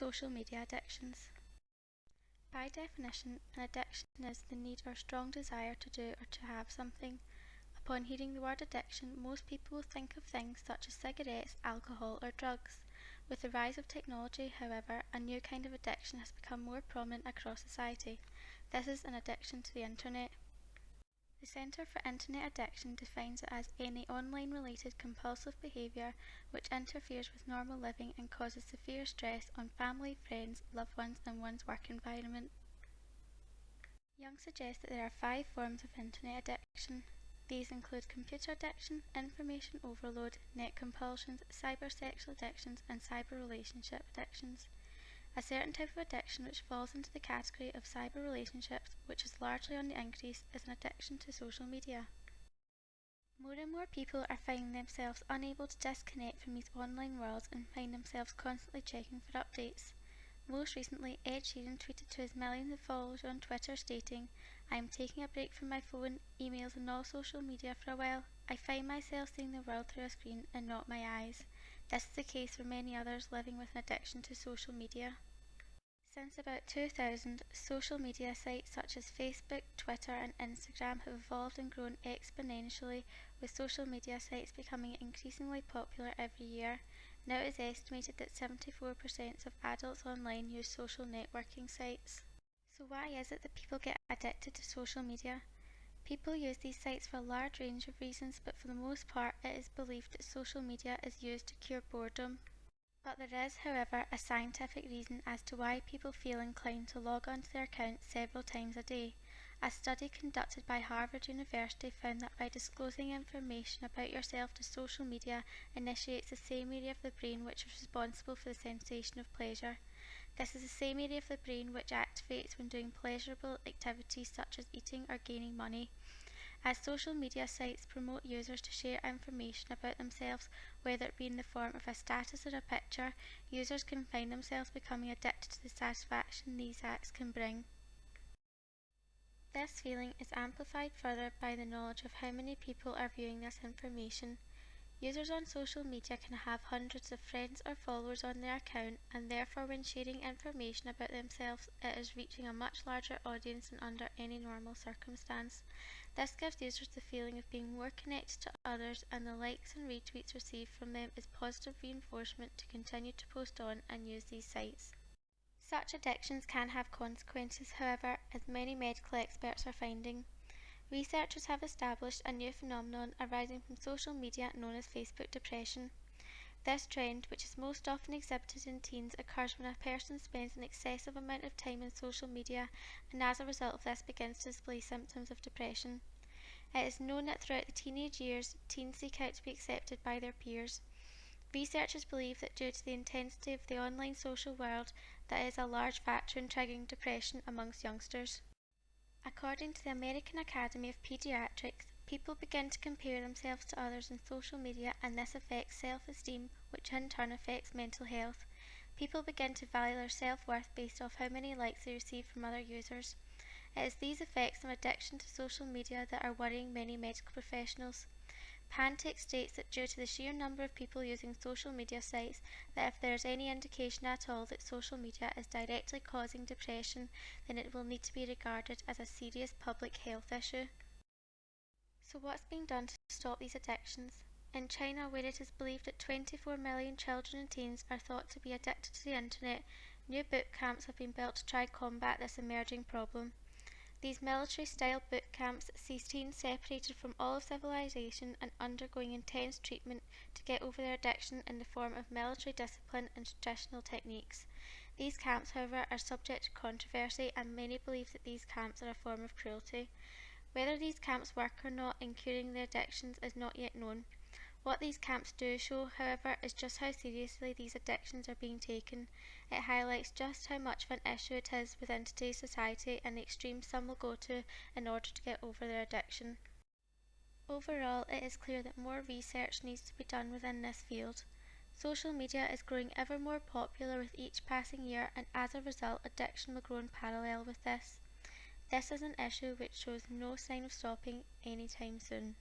Social media addictions. By definition, an addiction is the need or strong desire to do or to have something. Upon hearing the word addiction, most people will think of things such as cigarettes, alcohol, or drugs. With the rise of technology, however, a new kind of addiction has become more prominent across society. This is an addiction to the internet. The Centre for Internet Addiction defines it as any online-related compulsive behaviour which interferes with normal living and causes severe stress on family, friends, loved ones and one's work environment. Young suggests that there are 5 forms of internet addiction. These include computer addiction, information overload, net compulsions, cybersexual addictions and cyber relationship addictions. A certain type of addiction which falls into the category of cyber relationships, which is largely on the increase, is an addiction to social media. More and more people are finding themselves unable to disconnect from these online worlds and find themselves constantly checking for updates. Most recently, Ed Sheeran tweeted to his millions of followers on Twitter stating, "I am taking a break from my phone, emails and all social media for a while. I find myself seeing the world through a screen and not my eyes." This is the case for many others living with an addiction to social media. Since about 2000, social media sites such as Facebook, Twitter and Instagram have evolved and grown exponentially, with social media sites becoming increasingly popular every year. Now it is estimated that 74% of adults online use social networking sites. So why is it that people get addicted to social media? People use these sites for a large range of reasons, but for the most part it is believed that social media is used to cure boredom. But there is, however, a scientific reason as to why people feel inclined to log onto their accounts several times a day. A study conducted by Harvard University found that by disclosing information about yourself to social media initiates the same area of the brain which is responsible for the sensation of pleasure. This is the same area of the brain which activates when doing pleasurable activities such as eating or gaining money. As social media sites promote users to share information about themselves, whether it be in the form of a status or a picture, users can find themselves becoming addicted to the satisfaction these acts can bring. This feeling is amplified further by the knowledge of how many people are viewing this information. Users on social media can have hundreds of friends or followers on their account, and therefore when sharing information about themselves it is reaching a much larger audience than under any normal circumstance. This gives users the feeling of being more connected to others, and the likes and retweets received from them is positive reinforcement to continue to post on and use these sites. Such addictions can have consequences, however, as many medical experts are finding. Researchers have established a new phenomenon arising from social media known as Facebook depression. This trend, which is most often exhibited in teens, occurs when a person spends an excessive amount of time on social media and as a result of this begins to display symptoms of depression. It is known that throughout the teenage years, teens seek out to be accepted by their peers. Researchers believe that due to the intensity of the online social world, that is a large factor in triggering depression amongst youngsters. According to the American Academy of Pediatrics, people begin to compare themselves to others on social media, and this affects self-esteem, which in turn affects mental health. People begin to value their self-worth based off how many likes they receive from other users. It is these effects of addiction to social media that are worrying many medical professionals. Pantech states that due to the sheer number of people using social media sites, that if there is any indication at all that social media is directly causing depression, then it will need to be regarded as a serious public health issue. So what's being done to stop these addictions? In China, where it is believed that 24 million children and teens are thought to be addicted to the internet, new boot camps have been built to try combat this emerging problem. These military-style boot camps see teens separated from all of civilization and undergoing intense treatment to get over their addiction in the form of military discipline and traditional techniques. These camps, however, are subject to controversy, and many believe that these camps are a form of cruelty. Whether these camps work or not in curing their addictions is not yet known. What these camps do show, however, is just how seriously these addictions are being taken. It highlights just how much of an issue it is within today's society and the extremes some will go to in order to get over their addiction. Overall, it is clear that more research needs to be done within this field. Social media is growing ever more popular with each passing year, and as a result, addiction will grow in parallel with this. This is an issue which shows no sign of stopping anytime soon.